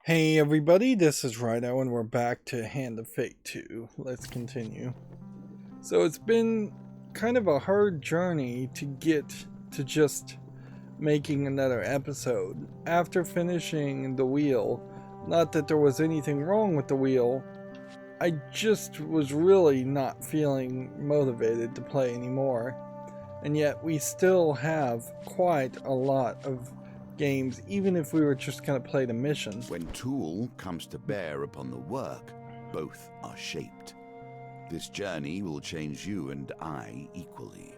Hey everybody, this is Rydo and we're back to Hand of Fate 2. Let's continue. So it's been kind of a hard journey to get to just making another episode. After finishing the wheel, not that there was anything wrong with the wheel, I just was really not feeling motivated to play anymore. And yet we still have quite a lot of games, even if we were just going to play the mission. When tool comes to bear upon the work, both are shaped. This journey will change you and I equally.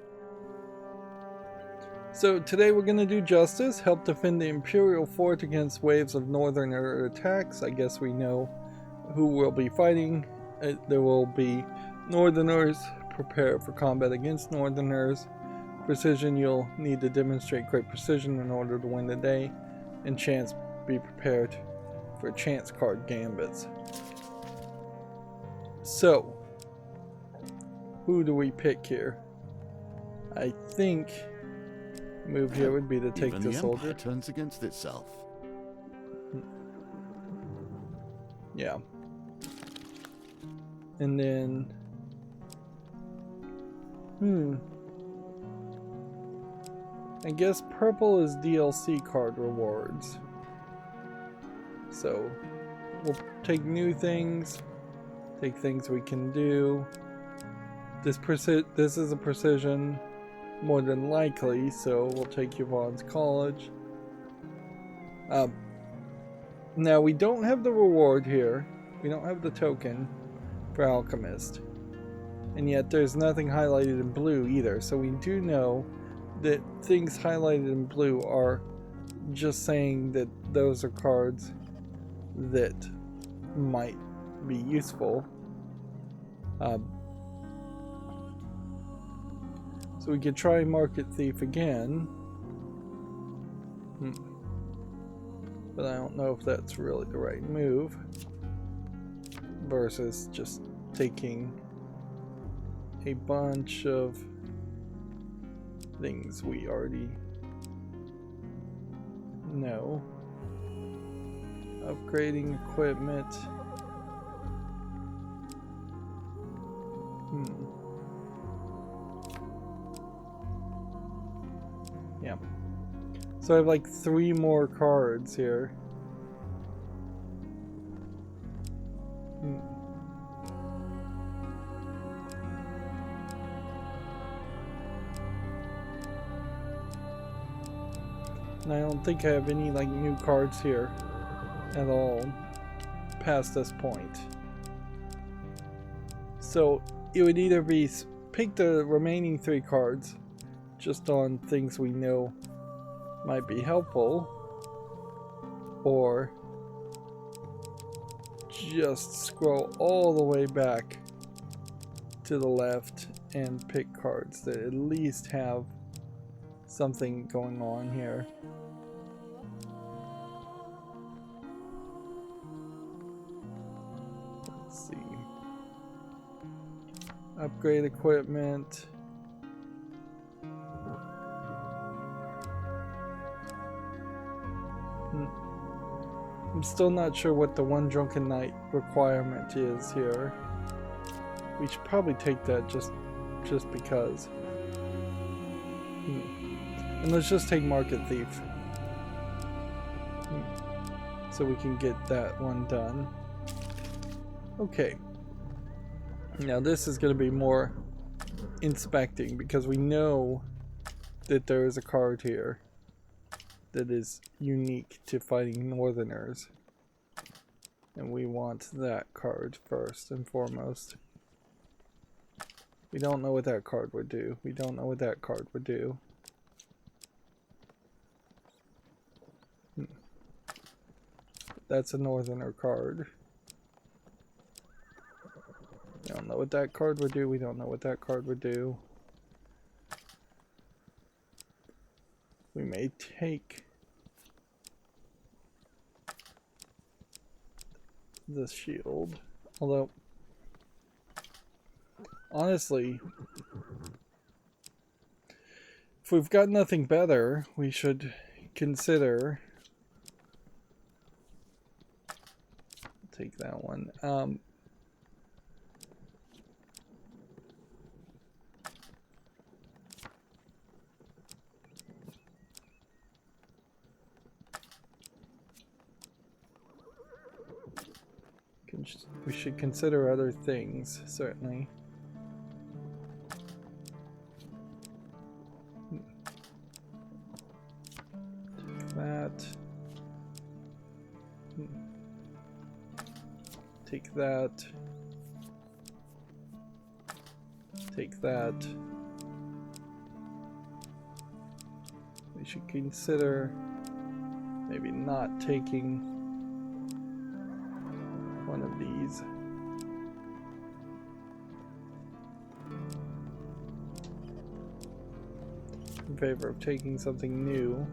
So today we're going to do justice, help defend the Imperial fort against waves of northerner attacks. I guess we know who we'll be fighting. There will be northerners. Prepare for combat against northerners. Precision, you'll need to demonstrate great precision in order to win the day. And chance, be prepared for chance card gambits. So, who do we pick here? I think move here would be to take Even the the soldier. Empire turns against itself. Yeah. And then I guess purple is DLC card rewards. So we'll take new things, take things we can do. This is a precision, more than likely, so we'll take Yvonne's college. Now we don't have the reward here. We don't have the token for alchemist. And yet there's nothing highlighted in blue either, so we do know that things highlighted in blue are just saying that those are cards that might be useful. So we could try Market Thief again. But I don't know if that's really the right move. Versus just taking a bunch of things we already know. Upgrading equipment. Yeah. So I have like 3 more cards here. And I don't think I have any like new cards here at all past this point. So it would either be pick the remaining 3 cards just on things we know might be helpful, or just scroll all the way back to the left and pick cards that at least have something going on here. Let's see. Upgrade equipment. I'm still not sure what the one drunken night requirement is here. We should probably take that just because. And let's just take Market Thief. So we can get that one done. Okay. Now this is going to be more inspecting because we know that there is a card here that is unique to fighting northerners. And we want that card first and foremost. We don't know what that card would do. We don't know what that card would do. That's a northerner card. We don't know what that card would do. We don't know what that card would do. We may take this shield. Although, honestly, if we've got nothing better, we should consider take that one. We should consider other things, certainly. Take that. Take that. Take that. We should consider maybe not taking one of these. In favor of taking something new.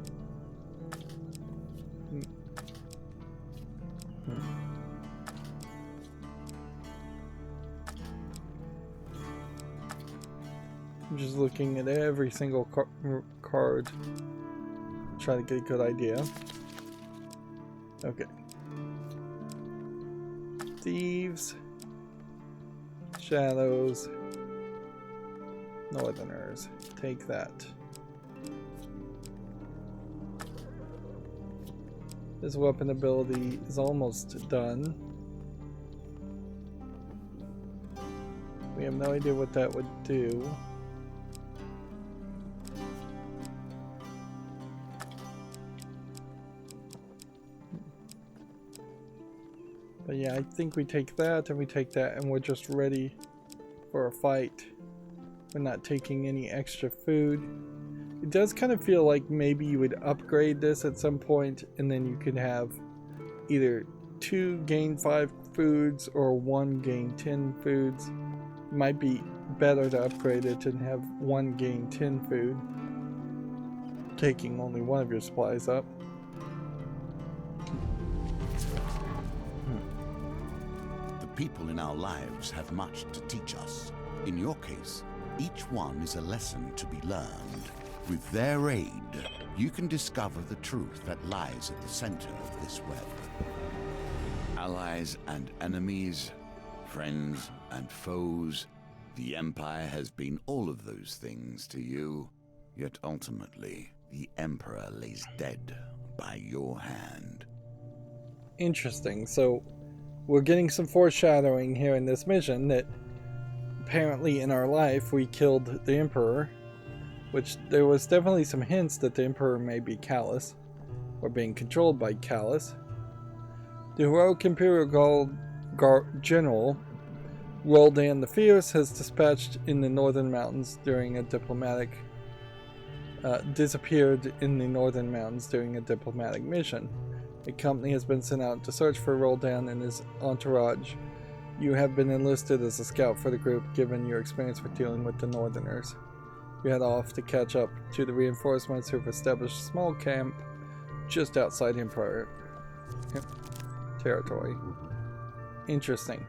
I'm just looking at every single card, try to get a good idea. Okay. Thieves, shadows, northerners. Take that. This weapon ability is almost done. We have no idea what that would do. But yeah, I think we take that and we take that and we're just ready for a fight. We're not taking any extra food. It does kind of feel like maybe you would upgrade this at some point and then you could have either 2 gain 5 foods or 1 gain 10 foods. It might be better to upgrade it and have 1 gain 10 food, taking only one of your supplies up. People in our lives have much to teach us. In your case, each one is a lesson to be learned. With their aid, you can discover the truth that lies at the center of this web. Allies and enemies, friends and foes, the Empire has been all of those things to you. Yet ultimately, the Emperor lays dead by your hand. Interesting. So we're getting some foreshadowing here in this mission that apparently in our life we killed the Emperor, which there was definitely some hints that the Emperor may be Callus, or being controlled by Callus. The heroic Imperial General Roldan the Fierce has dispatched in the northern mountains during a disappeared in the northern mountains during a diplomatic mission. A company has been sent out to search for Roldan and his entourage. You have been enlisted as a scout for the group, given your experience with dealing with the Northerners. You head off to catch up to the reinforcements who have established a small camp just outside Empire territory. Interesting.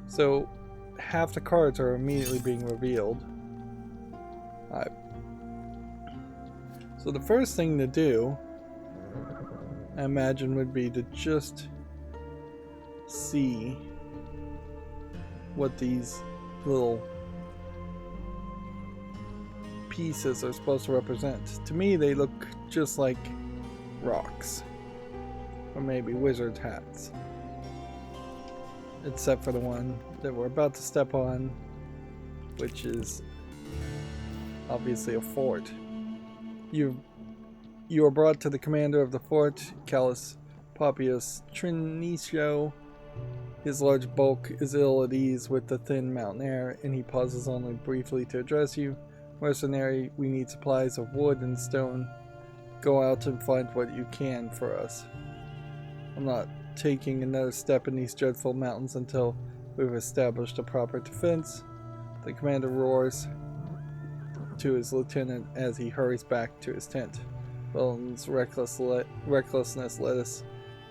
So, half the cards are immediately being revealed. Alright. So the first thing to do, I imagine, would be to just see what these little pieces are supposed to represent. To me, they look just like rocks, or maybe wizard hats, except for the one that we're about to step on, which is obviously a fort. You are brought to the commander of the fort, Callus Poppius Trinicio. His large bulk is ill at ease with the thin mountain air, and he pauses only briefly to address you. Mercenary, we need supplies of wood and stone. Go out and find what you can for us. I'm not taking another step in these dreadful mountains until we've established a proper defense. The commander roars to his lieutenant as he hurries back to his tent. Wilton's recklessness led us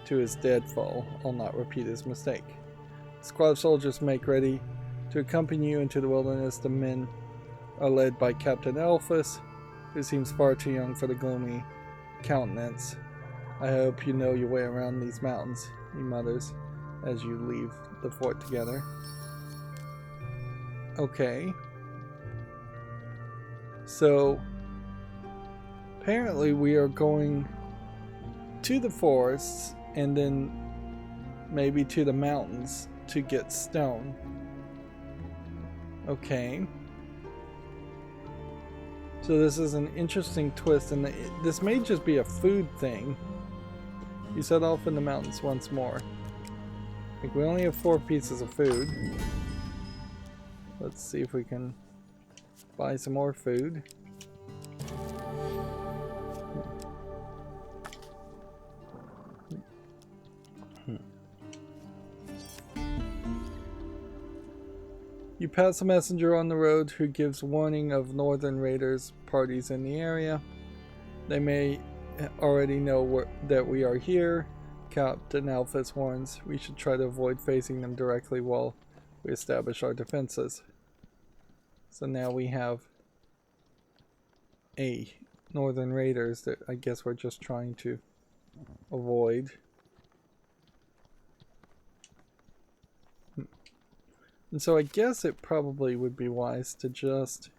to his deadfall. I'll not repeat his mistake. The squad of soldiers make ready to accompany you into the wilderness. The men are led by Captain Elphus, who seems far too young for the gloomy countenance. I hope you know your way around these mountains. he mutters as you leave the fort together. Okay. So, apparently we are going to the forests and then maybe to the mountains to get stone. Okay. So this is an interesting twist, and this may just be a food thing. You set off in the mountains once more. Like, we only have 4 pieces of food. Let's see if we can buy some more food. You pass a messenger on the road who gives warning of northern raiders parties in the area. They may already know that we are here. Captain Alphys warns we should try to avoid facing them directly while we establish our defenses. So now we have northern raiders that I guess we're just trying to avoid. And so I guess it probably would be wise to just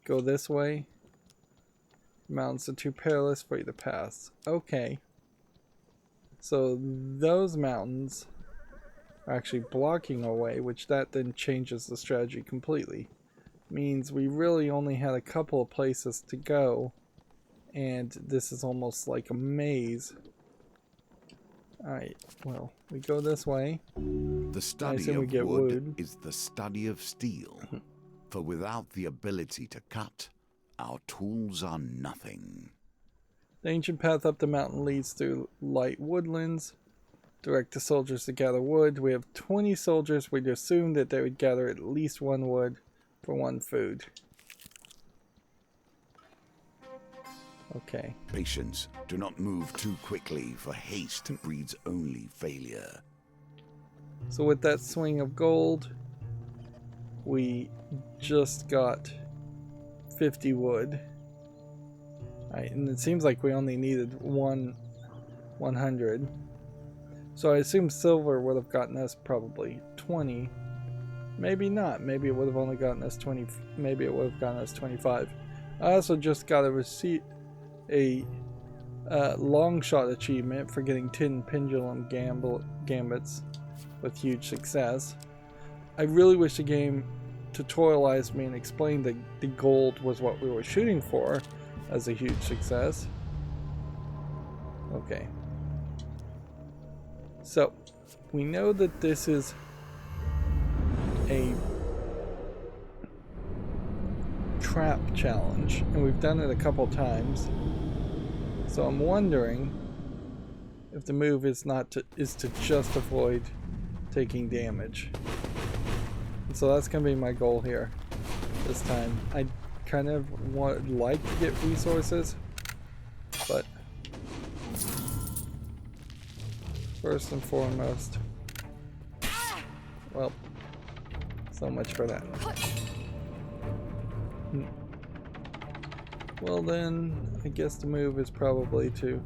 go this way. Mountains are too perilous for you to pass. Okay. So those mountains are actually blocking our way, which that then changes the strategy completely. Means we really only had a couple of places to go, and this is almost like a maze. Alright, well, we go this way. The study of wood is the study of steel, for without the ability to cut, our tools are nothing. The ancient path up the mountain leads through light woodlands. Direct the soldiers to gather wood. We have 20 soldiers. We'd assume that they would gather at least 1 wood for 1 food. Okay. Patience. Do not move too quickly, for haste breeds only failure. So with that swing of gold, we just got 50 wood. Right, and it seems like we only needed 100. So I assume silver would have gotten us probably 20. Maybe not. Maybe it would have only gotten us 20. Maybe it would have gotten us 25. I also just got a long shot achievement for getting 10 pendulum gambits with huge success. I really wish the game tutorialized me and explained that the gold was what we were shooting for as a huge success. Okay. So, we know that this is a trap challenge, and we've done it a couple times. So I'm wondering if the move is to just avoid taking damage. And so that's gonna be my goal here this time. I kind of would like to get resources, but first and foremost, well, so much for that. Well then, I guess the move is probably to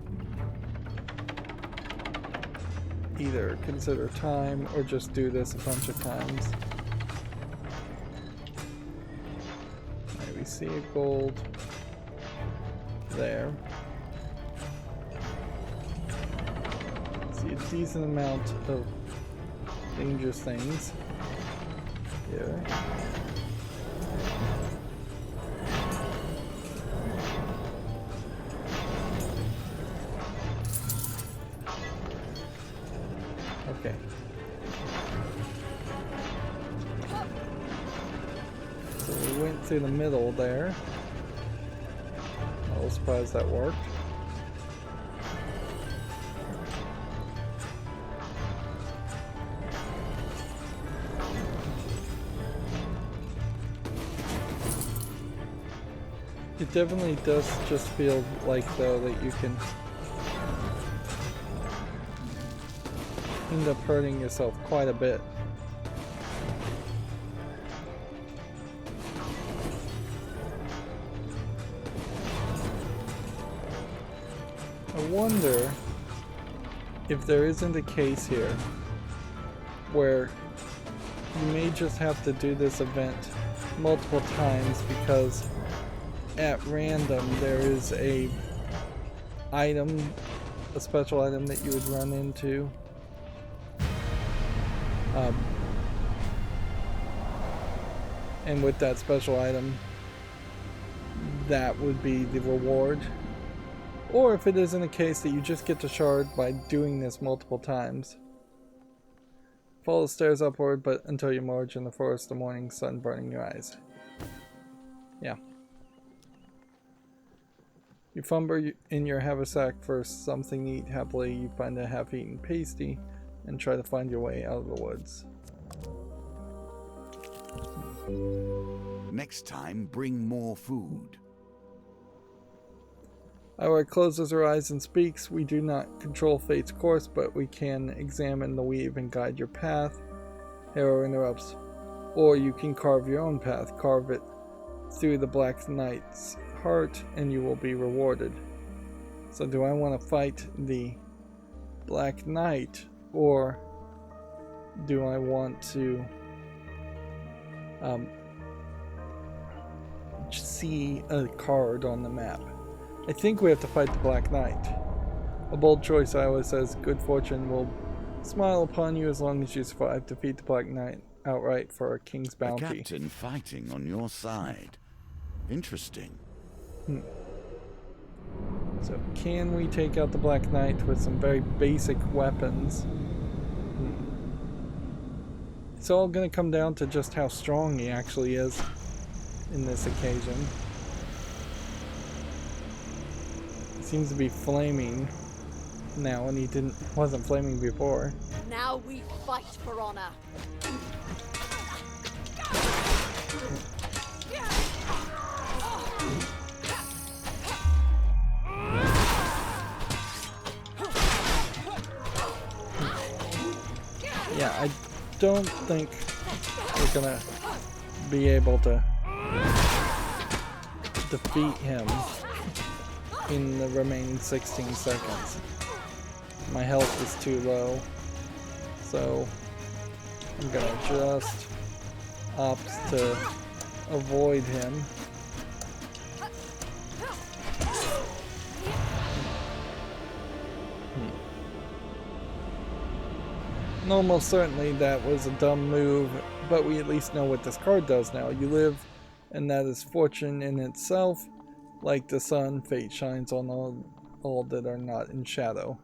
either consider time or just do this a bunch of times. Right, we see a gold there. See a decent amount of dangerous things here. Okay. So we went through the middle there. I was surprised that worked. It definitely does just feel like, though, that you can end up hurting yourself quite a bit. I wonder if there isn't a case here where you may just have to do this event multiple times because at random there is a special item that you would run into. And with that special item, that would be the reward. Or if it isn't a case that you just get the shard by doing this multiple times. Follow the stairs upward, but until you emerge in the forest, the morning sun burning your eyes. Yeah. You fumble in your haversack for something to eat. Happily, you find a half-eaten pasty and try to find your way out of the woods. Next time, bring more food. Our closes her eyes and speaks. We do not control fate's course, but we can examine the weave and guide your path. Hero interrupts. Or you can carve your own path. Carve it through the Black Knight's heart and you will be rewarded. So do I want to fight the Black Knight, or do I want to see a card on the map? I think we have to fight the Black Knight. A bold choice, Iowa says. Good fortune will smile upon you as long as you survive. Defeat the Black Knight outright for a king's bounty. A captain fighting on your side. Interesting. So can we take out the Black Knight with some very basic weapons? It's all going to come down to just how strong he actually is in this occasion. He seems to be flaming now, and he wasn't flaming before. Now we fight for honor. Yeah, I don't think we're gonna be able to defeat him in the remaining 16 seconds. My health is too low, so I'm gonna just opt to avoid him. And almost certainly that was a dumb move, but we at least know what this card does now. You live, and that is fortune in itself. Like the sun, fate shines on all that are not in shadow.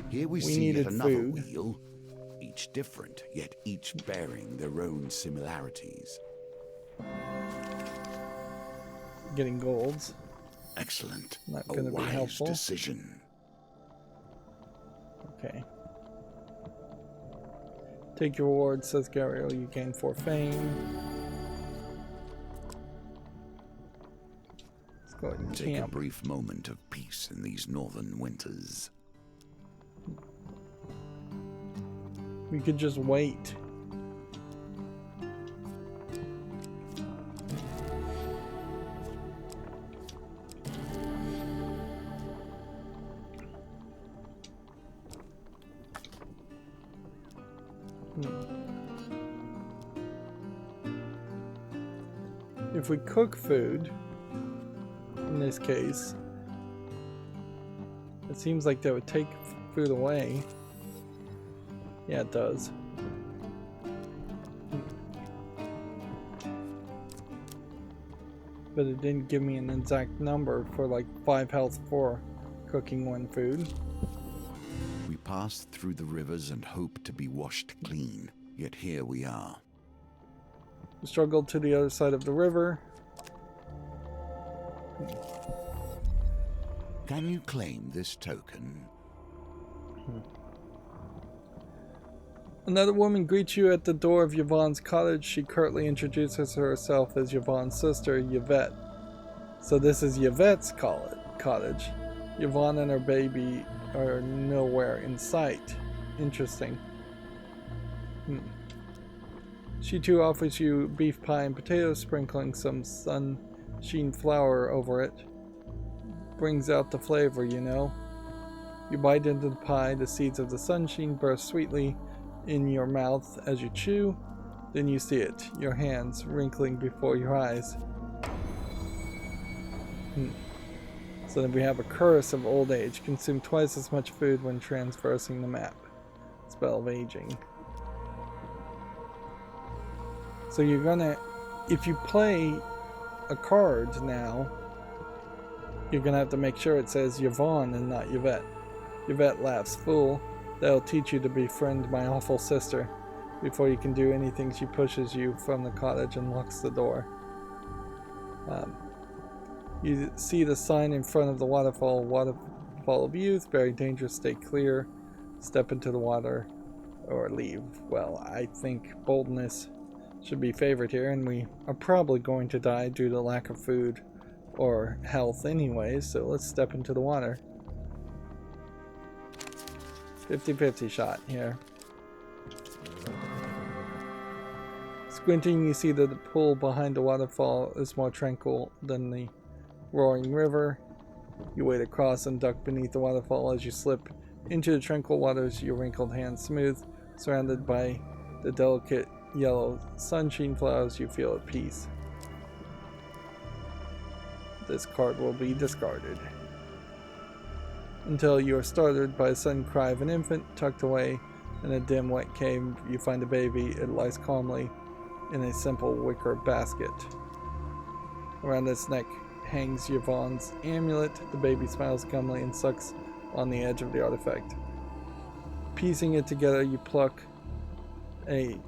Here we see needed yet another food. wheel, each different, yet each bearing their own similarities. Getting golds. Excellent. Not A gonna be wise helpful. decision. Okay. Take your reward, says Gabriel. You gain 4 fame. Let's go ahead and Take a camp. brief moment of peace in these northern winters. We could just wait. If we cook food, in this case, it seems like that would take food away. Yeah, it does. But it didn't give me an exact number for like 5 health for cooking 1 food. We passed through the rivers and hoped to be washed clean, yet here we are. We struggled to the other side of the river. Can you claim this token? Another woman greets you at the door of Yvonne's cottage. She curtly introduces herself as Yvonne's sister, Yvette. So this is Yvette's cottage. Yvonne and her baby are nowhere in sight. Interesting. She too offers you beef pie and potatoes, sprinkling some sunshine flour over it. Brings out the flavor, you know. You bite into the pie, the seeds of the sunshine burst sweetly in your mouth as you chew. Then you see it, your hands wrinkling before your eyes. So then we have a curse of old age. Consume twice as much food when traversing the map. Spell of aging. So you're gonna, if you play a card now, you're gonna have to make sure it says Yvonne and not Yvette. Yvette laughs. Fool, that'll teach you to befriend my awful sister. Before you can do anything, she pushes you from the cottage and locks the door. You see the sign in front of the waterfall. Waterfall of youth, very dangerous, stay clear. Step into the water or leave. Well, I think boldness should be favored here, and we are probably going to die due to lack of food or health anyway, so let's step into the water. 50-50 shot here. Squinting, you see that the pool behind the waterfall is more tranquil than the roaring river. You wade across and duck beneath the waterfall as you slip into the tranquil waters, your wrinkled hands smooth. Surrounded by the delicate yellow sunshine flowers, you feel at peace. This card will be discarded. Until you are startled by a sudden cry of an infant tucked away in a dim wet cave. You find a baby. It lies calmly in a simple wicker basket. Around its neck hangs Yvonne's amulet. The baby smiles calmly and sucks on the edge of the artifact. Piecing it together, you pluck a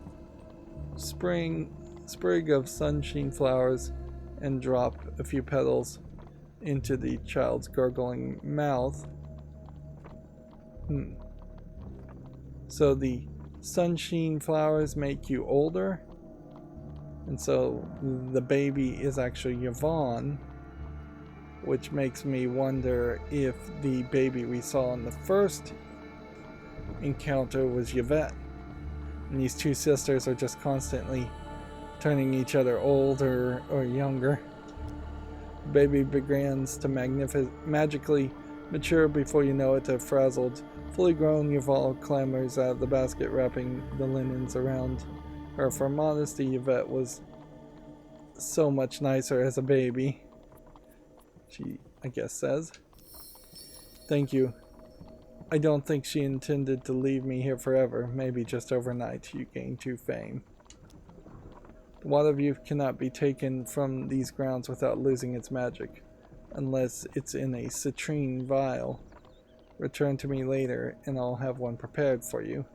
sprig of sunshine flowers and drop a few petals into the child's gurgling mouth. So the sunshine flowers make you older, and so the baby is actually Yvonne, which makes me wonder if the baby we saw in the first encounter was Yvette, and these two sisters are just constantly turning each other older or younger. The baby begins to magically mature before you know it. A frazzled, fully grown Yvonne clambers out of the basket, wrapping the linens around her. For modesty, Yvette was so much nicer as a baby, she, I guess, says. Thank you. I don't think she intended to leave me here forever. Maybe just overnight. You gain 2 fame. The water of youth cannot be taken from these grounds without losing its magic, unless it's in a citrine vial. Return to me later, and I'll have one prepared for you.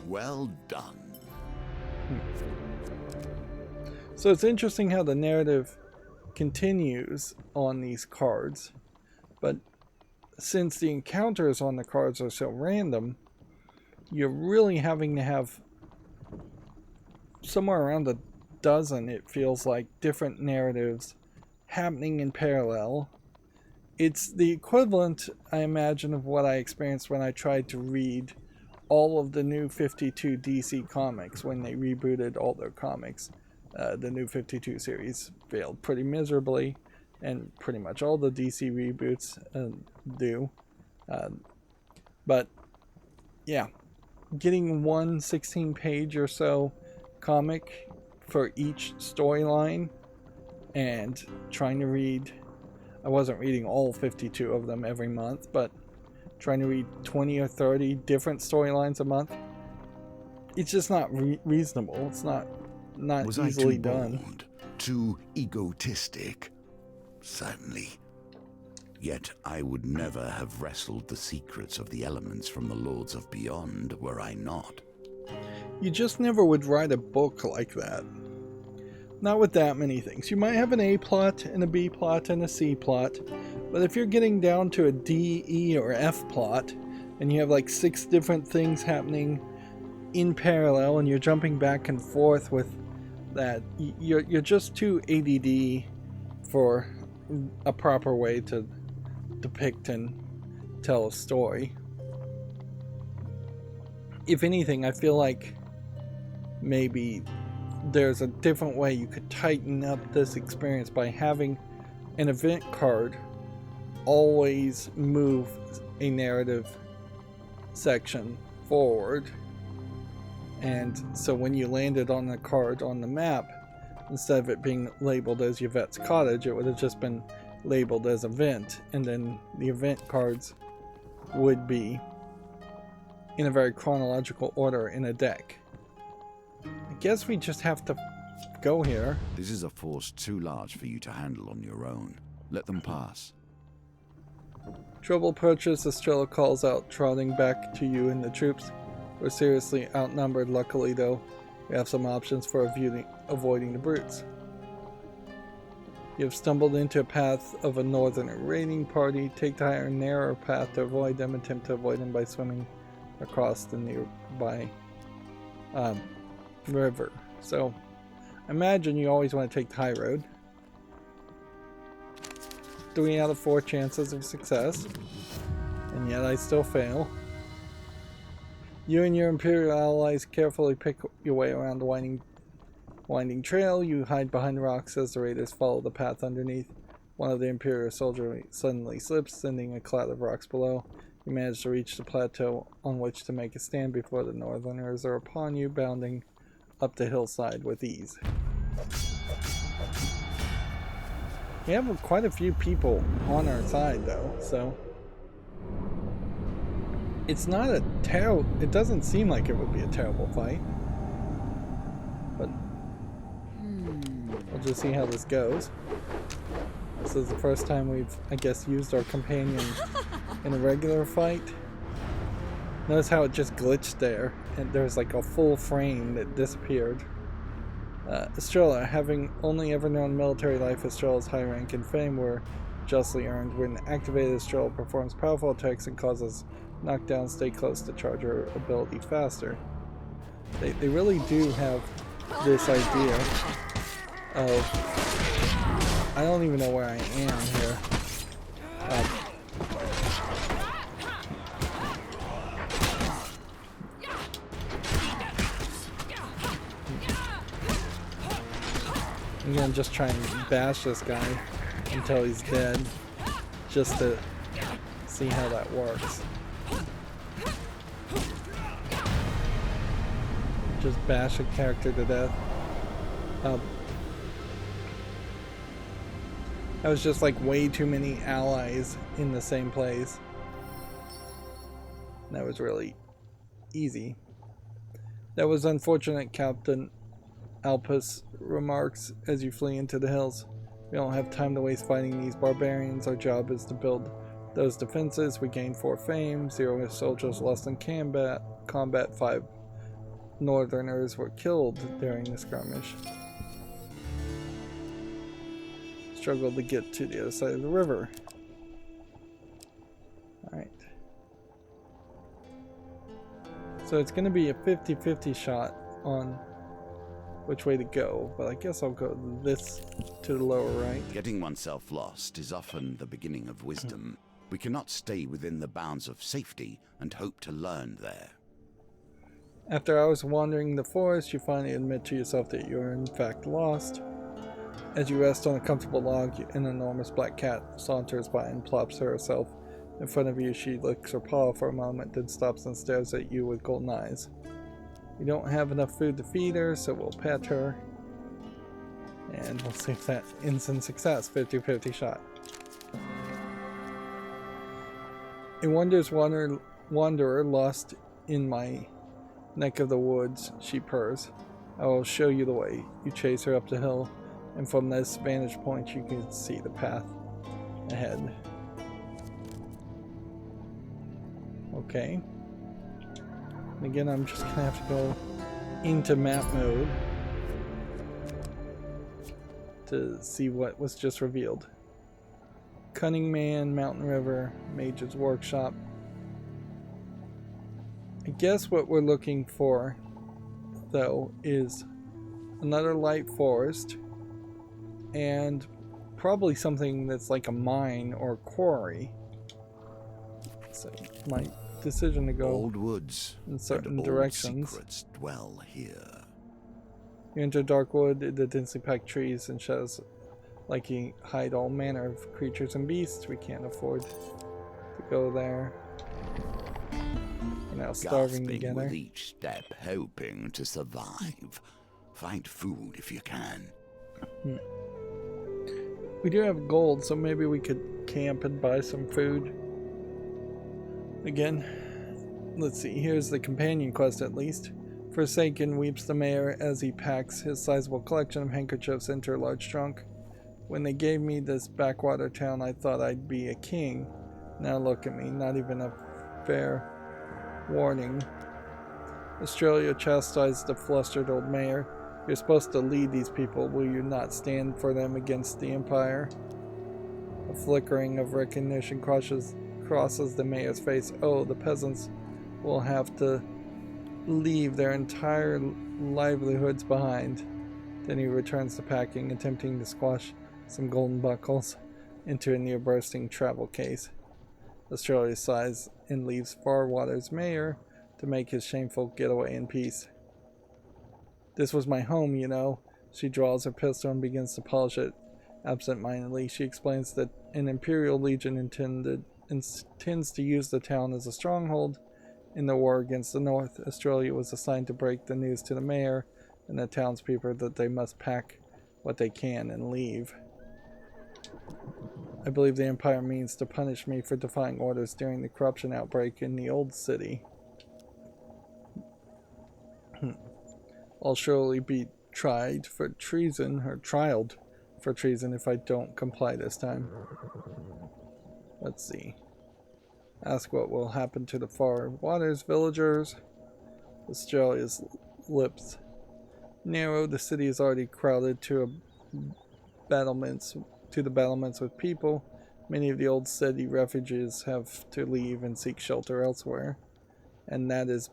Well done. So it's interesting how the narrative continues on these cards, but since the encounters on the cards are so random, you're really having to have somewhere around a dozen, it feels like, different narratives happening in parallel. It's the equivalent, I imagine, of what I experienced when I tried to read all of the new 52 DC comics when they rebooted all their comics. The new 52 series failed pretty miserably, and pretty much all the DC reboots do. But yeah, getting one 16-page or so comic for each storyline and trying to read, I wasn't reading all 52 of them every month, but trying to read 20 or 30 different storylines a month, it's just not reasonable. It's not Was easily I too done. bold, too egotistic? Certainly. Yet I would never have wrestled the secrets of the elements from the Lords of Beyond were I not. You just never would write a book like that. Not with that many things. You might have an A plot and a B plot and a C plot, but if you're getting down to a D, E, or F plot, and you have like 6 different things happening in parallel, and you're jumping back and forth with that, you're just too ADD for a proper way to depict and tell a story. If anything, I feel like maybe there's a different way you could tighten up this experience by having an event card always move a narrative section forward. And so when you landed on the card on the map, instead of it being labeled as Yvette's cottage, it would have just been labeled as event, and then the event cards would be in a very chronological order in a deck. I guess we just have to go here. This is a force too large for you to handle on your own. Let them pass. Trouble approaches. Estrella calls out, trotting back to you and the troops. We're seriously outnumbered. Luckily, though, we have some options for avoiding the brutes. You have stumbled into a path of a northerner raiding party. Take the higher, narrower path to avoid them. Attempt to avoid them by swimming across the nearby river. So, imagine you always want to take the high road. 3 out of 4 chances of success, and yet I still fail. You and your Imperial allies carefully pick your way around the winding trail. You hide behind the rocks as the raiders follow the path underneath. One of the Imperial soldiers suddenly slips, sending a cloud of rocks below. You manage to reach the plateau on which to make a stand before the Northerners are upon you, bounding up the hillside with ease. We have quite a few people on our side, though, so it's not a terrible. It doesn't seem like it would be a terrible fight, but we'll just see how this goes. This is the first time we've, I guess, used our companion in a regular fight. Notice how it just glitched there, and there's like a full frame that disappeared. Estrella, having only ever known military life, Estrella's high rank and fame were justly earned. When activated, Estrella performs powerful attacks and causes knockdowns. Stay close to charge her ability faster. They really do have this idea of... I don't even know where I am here. I'm gonna just try and bash this guy until he's dead, just to see how that works. Just bash a character to death. That was just like way too many allies in the same place. That was really easy. That was unfortunate, Captain Alpus remarks as you flee into the hills. We don't have time to waste fighting these barbarians. Our job is to build those defenses. We gained 4 fame, 0 soldiers lost in combat. 5 northerners were killed during the skirmish. Struggled to get to the other side of the river. Alright. So it's going to be a 50-50 shot on which way to go, but I guess I'll go this to the lower right. Getting oneself lost is often the beginning of wisdom. We cannot stay within the bounds of safety and hope to learn there. After hours wandering the forest, you finally admit to yourself that you are in fact lost. As you rest on a comfortable log, an enormous black cat saunters by and plops herself in front of you. She licks her paw for a moment, then stops and stares at you with golden eyes. We don't have enough food to feed her, so we'll pet her. And we'll see if that ends in success. 50-50 shot. A wanderer lost in my neck of the woods, she purrs. I will show you the way. You chase her up the hill, and from this vantage point you can see the path ahead. Okay. And again, I'm just gonna have to go into map mode to see what was just revealed. Cunning Man, Mountain River, Mage's Workshop. I guess what we're looking for, though, is another light forest and probably something that's like a mine or a quarry. So my decision to go old woods in certain and directions. Old secrets dwell here. You enter dark wood, the densely packed trees and shadows like he hide all manner of creatures and beasts. We can't afford to go there. We're now starving Gasping together. with each step, hoping to survive. Find food if you can. We do have gold, so maybe we could camp and buy some food. Again, let's see, here's the companion quest at least. Forsaken, weeps the mayor as he packs his sizable collection of handkerchiefs into a large trunk. When they gave me this backwater town, I thought I'd be a king. Now look at me, not even a fair warning. Australia chastised the flustered old mayor. You're supposed to lead these people. Will you not stand for them against the Empire? A flickering of recognition crosses the mayor's face. Oh, the peasants will have to leave their entire livelihoods behind. Then he returns to packing, attempting to squash some golden buckles into a near-bursting travel case. Australia sighs and leaves Farwater's mayor to make his shameful getaway in peace. This was my home, you know. She draws her pistol and begins to polish it absent-mindedly. She explains that an Imperial Legion intends to use the town as a stronghold in the war against the North. Australia was assigned to break the news to the mayor and the townspeople that they must pack what they can and leave. I believe the Empire means to punish me for defying orders during the corruption outbreak in the old city. I'll surely be tried for treason, or trialed for treason if I don't comply this time. Let's see. Ask what will happen to the Far Waters villagers. Australia's lips narrow. The city is already crowded to the battlements with people. Many of the old city refugees have to leave and seek shelter elsewhere, and that is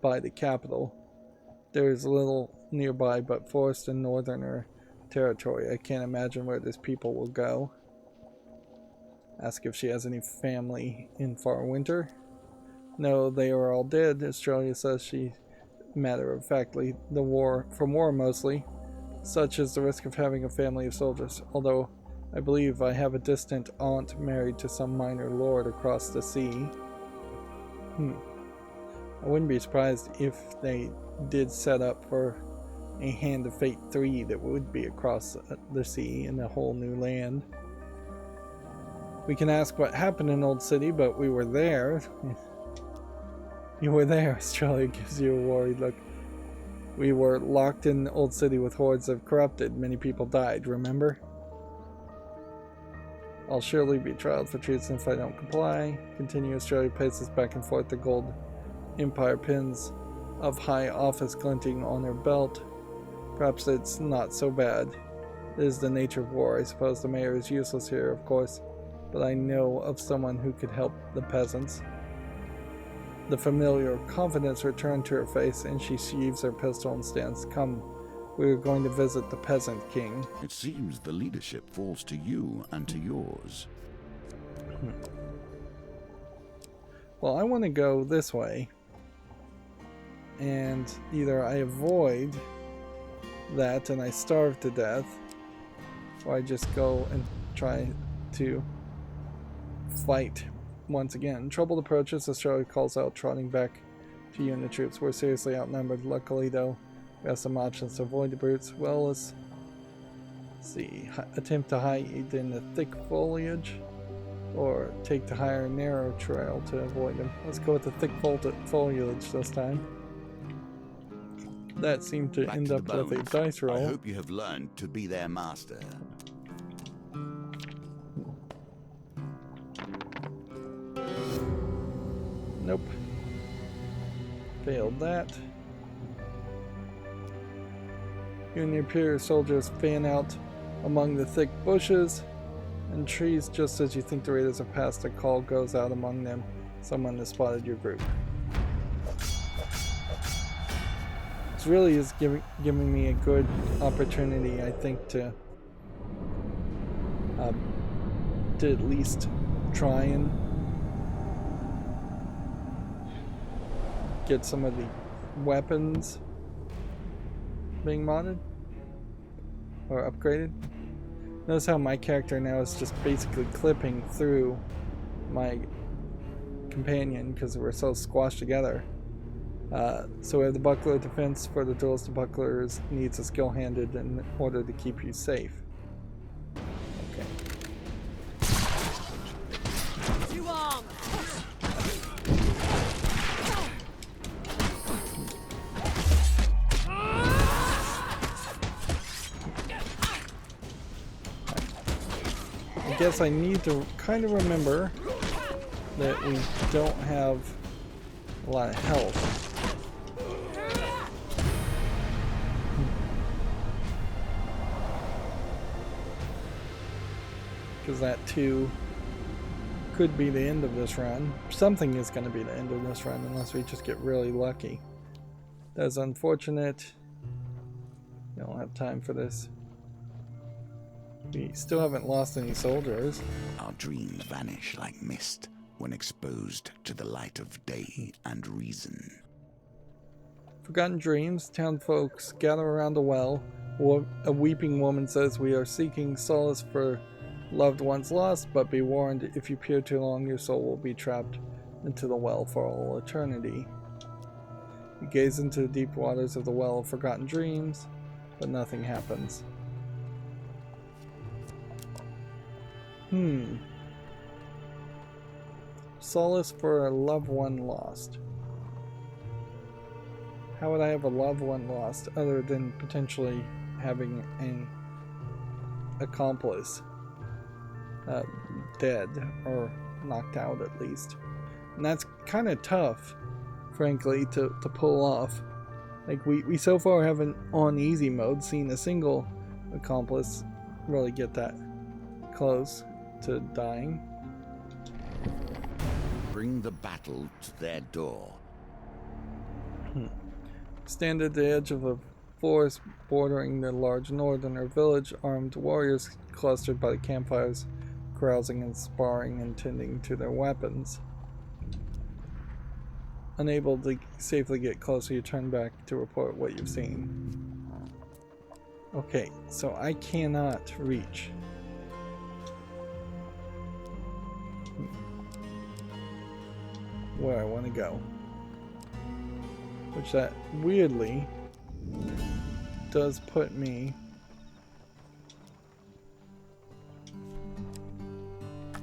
by the capital. There is little nearby but forest and northerner territory. I can't imagine where these people will go. Ask if she has any family in far winter. No, they are all dead. Australia says she matter-of-factly. From war mostly. Such is the risk of having a family of soldiers. Although I believe I have a distant aunt married to some minor lord across the sea. I wouldn't be surprised if they did set up for a Hand of Fate 3 that would be across the sea in a whole new land. We can ask what happened in Old City, but we were there. You were there. Australia gives you a worried look. We were locked in Old City with hordes of corrupted. Many people died, remember? I'll surely be trialed for treason if I don't comply. Continue. Australia paces back and forth, the gold Empire pins of high office glinting on her belt. Perhaps it's not so bad. It is the nature of war. I suppose the mayor is useless here, of course, but I know of someone who could help the peasants. The familiar confidence returned to her face, and she sheaves her pistol and stands. Come, we are going to visit the peasant king. It seems the leadership falls to you and to yours. Well, I want to go this way. And either I avoid that and I starve to death, or I just go and try to fight once again. Troubled approaches. Australia calls out, trotting back to you and the troops. We're seriously outnumbered. Luckily, though, we have some options to avoid the brutes. Well, let's see. Attempt to hide in the thick foliage, or take the higher, narrow trail to avoid them. Let's go with the thick foliage this time. That seemed to end up with a dice roll. I hope you have learned to be their master. Nope. Failed that. You and your Imperial soldiers fan out among the thick bushes and trees. Just as you think the raiders have passed, a call goes out among them. Someone has spotted your group. This really is giving me a good opportunity, I think, to at least try and get some of the weapons being modded or upgraded. Notice how my character now is just basically clipping through my companion because we're so squashed together. So we have the buckler defense for the duelist. The buckler needs a skill handed in order to keep you safe. Okay. To arm! I guess I need to kind of remember that we don't have a lot of health. Because that too could be the end of this run. Something is going to be the end of this run unless we just get really lucky. That's unfortunate. We don't have time for this. We still haven't lost any soldiers. Our dreams vanish like mist when exposed to the light of day and reason. Forgotten dreams. Town folks gather around a well. A weeping woman says, "We are seeking solace for loved ones lost, but be warned, if you peer too long, your soul will be trapped into the well for all eternity." You gaze into the deep waters of the well of forgotten dreams, but nothing happens. Solace for a loved one lost. How would I have a loved one lost other than potentially having an accomplice dead or knocked out at least? And that's kind of tough, frankly, to pull off. Like we so far haven't on easy mode seen a single accomplice really get that close to dying. Bring the battle to their door. Stand at the edge of a forest bordering the large northerner village. Armed warriors clustered by the campfires, carousing and sparring and tending to their weapons. Unable to safely get closer, you turn back to report what you've seen. Okay, so I cannot reach. Where I want to go. Which that weirdly does put me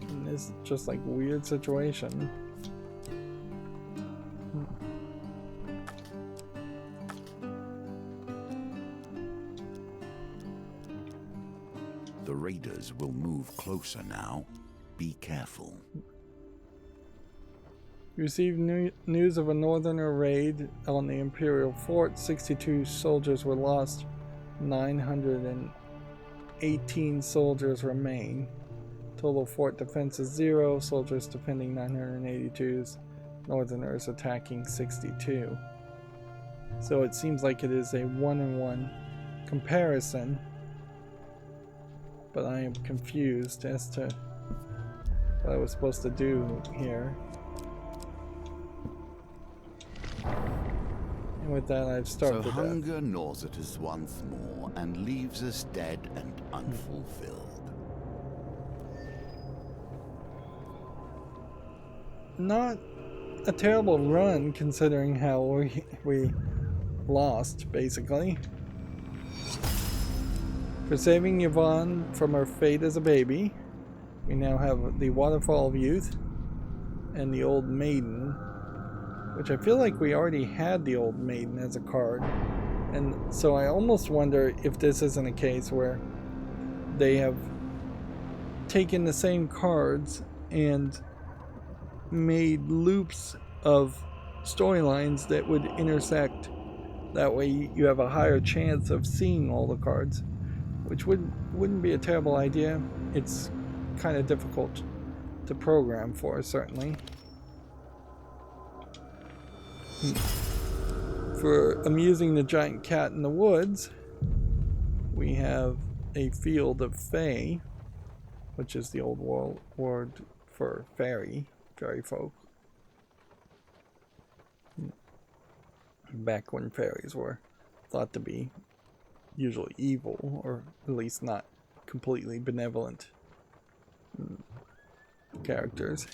in this just like weird situation. The raiders will move closer now. Be careful. You received news of a northerner raid on the Imperial Fort. 62 soldiers were lost. 918 soldiers remain. Total fort defense is 0. Soldiers defending 982. Northerners attacking 62. So it seems like it is a 1-on-1 comparison. But I am confused as to what I was supposed to do here. And with that, I've starved So to death. hunger gnaws at us once more and leaves us dead and unfulfilled. Not a terrible run considering how we lost, basically. For saving Yvonne from her fate as a baby, we now have the Waterfall of Youth and the Old Maiden, which I feel like we already had the Old Maiden as a card. And so I almost wonder if this isn't a case where they have taken the same cards and made loops of storylines that would intersect. That way you have a higher chance of seeing all the cards, which wouldn't be a terrible idea. It's kind of difficult to program for, certainly. For amusing the giant cat in the woods, we have a field of fae, which is the old word for fairy folk. Back when fairies were thought to be usually evil, or at least not completely benevolent characters.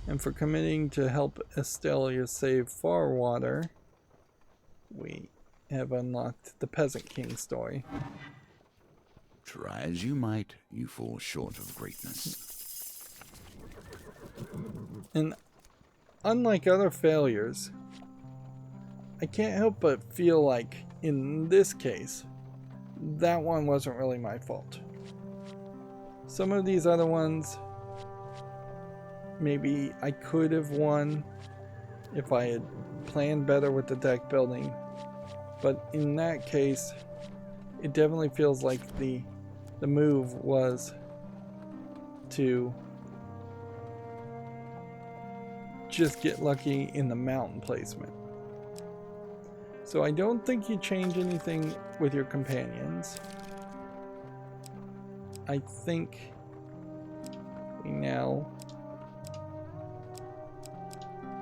And for committing to help Estelia save Farwater, we have unlocked the Peasant King story. Try as you might, you fall short of greatness. And unlike other failures, I can't help but feel like in this case, that one wasn't really my fault. Some of these other ones, maybe I could have won if I had planned better with the deck building. But in that case, it definitely feels like the move was to just get lucky in the mountain placement. So I don't think you change anything with your companions. I think we now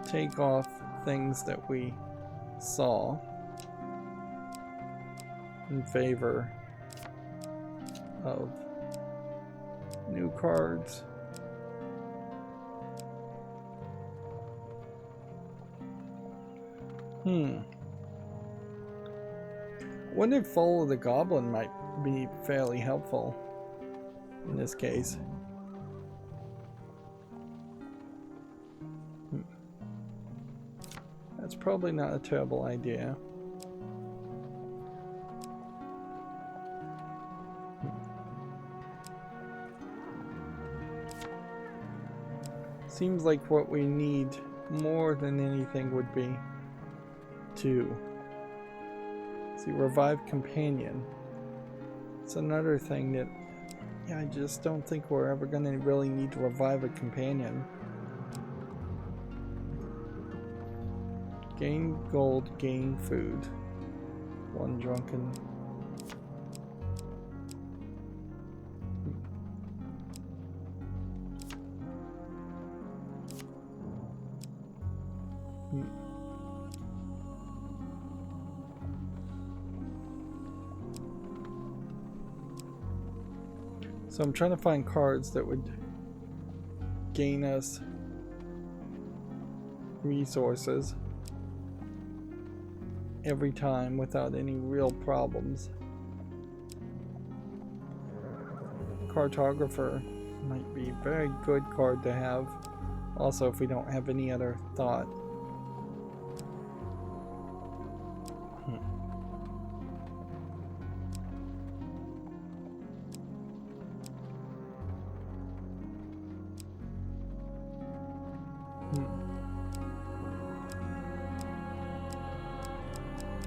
take off things that we saw in favor of new cards. I wonder if Follow the Goblin might be fairly helpful in this case. That's probably not a terrible idea. Seems like what we need more than anything would be to revive companion. It's another thing that, yeah, I just don't think we're ever going to really need to revive a companion. Gain gold, gain food. One drunken. So I'm trying to find cards that would gain us resources every time without any real problems. Cartographer might be a very good card to have. Also, if we don't have any other thought.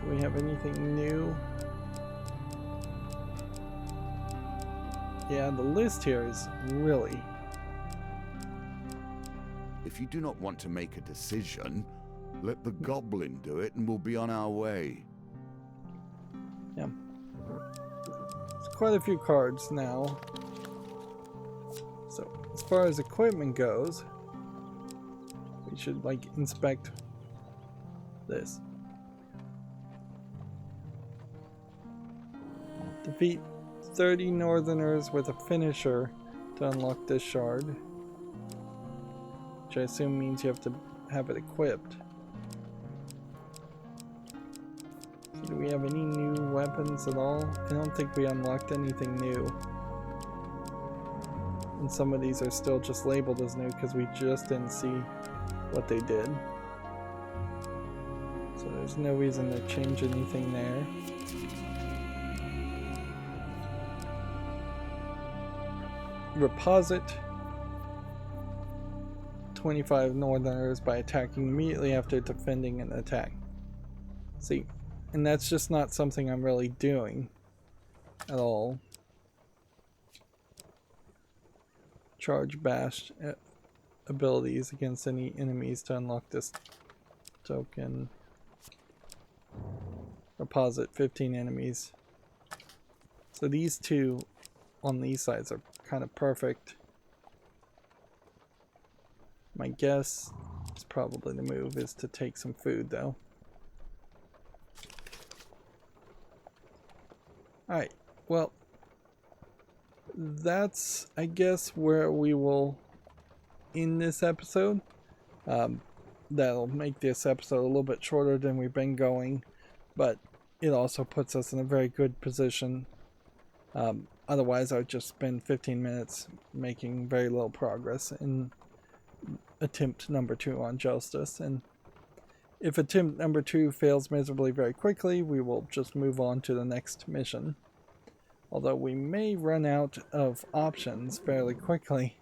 Do we have anything new? Yeah, the list here is really... If you do not want to make a decision, let the goblin do it and we'll be on our way. Yeah. There's quite a few cards now. So, as far as equipment goes, we should, like, inspect this. Defeat 30 Northerners with a finisher to unlock this shard. Which I assume means you have to have it equipped. So do we have any new weapons at all? I don't think we unlocked anything new. And some of these are still just labeled as new because we just didn't see what they did. So there's no reason to change anything there. Reposit 25 Northerners by attacking immediately after defending an attack. See, and that's just not something I'm really doing at all. Charge bash abilities against any enemies to unlock this token. Reposit 15 enemies. So these two on these sides are kind of perfect. My guess is probably the move is to take some food though. Alright, well, that's, I guess, where we will end this episode. That'll make this episode a little bit shorter than we've been going, but it also puts us in a very good position. Otherwise, I would just spend 15 minutes making very little progress in attempt number 2 on justice. And if attempt number 2 fails miserably very quickly, we will just move on to the next mission. Although we may run out of options fairly quickly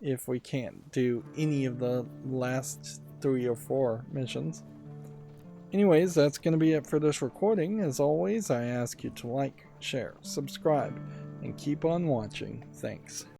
if we can't do any of the last 3 or 4 missions. Anyways, that's going to be it for this recording. As always, I ask you to like, share, subscribe, and keep on watching. Thanks.